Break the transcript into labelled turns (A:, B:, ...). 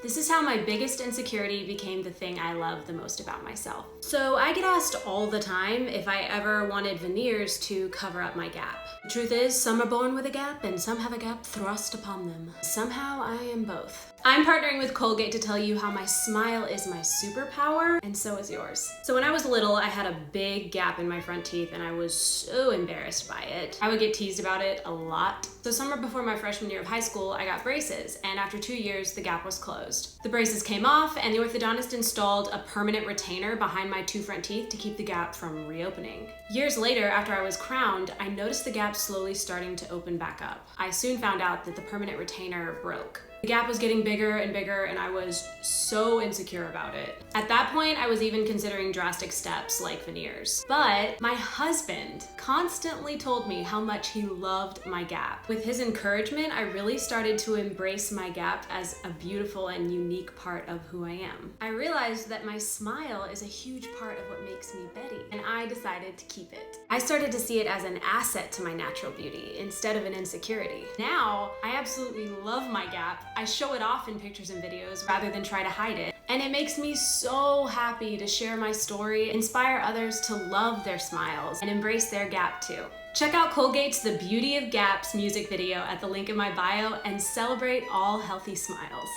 A: This is how my biggest insecurity became the thing I love the most about myself. So I get asked all the time if I ever wanted veneers to cover up my gap. The truth is, some are born with a gap and some have a gap thrust upon them. Somehow I am both. I'm partnering with Colgate to tell you how my smile is my superpower, and so is yours. So when I was little, I had a big gap in my front teeth and I was so embarrassed by it. I would get teased about it a lot. So summer before my freshman year of high school, I got braces, and after 2 years, the gap was closed. The braces came off and the orthodontist installed a permanent retainer behind my 2 front teeth to keep the gap from reopening. Years later, after I was crowned, I noticed the gap slowly starting to open back up. I soon found out that the permanent retainer broke. The gap was getting bigger and bigger, and I was so insecure about it. At that point, I was even considering drastic steps like veneers. But my husband constantly told me how much he loved my gap. With his encouragement, I really started to embrace my gap as a beautiful and unique part of who I am. I realized that my smile is a huge part of what makes me Betty, and I decided to keep it. I started to see it as an asset to my natural beauty instead of an insecurity. Now, I absolutely love my gap. I show it off in pictures and videos rather than try to hide it. And it makes me so happy to share my story, inspire others to love their smiles, and embrace their gap too. Check out Colgate's The Beauty of Gaps music video at the link in my bio and celebrate all healthy smiles.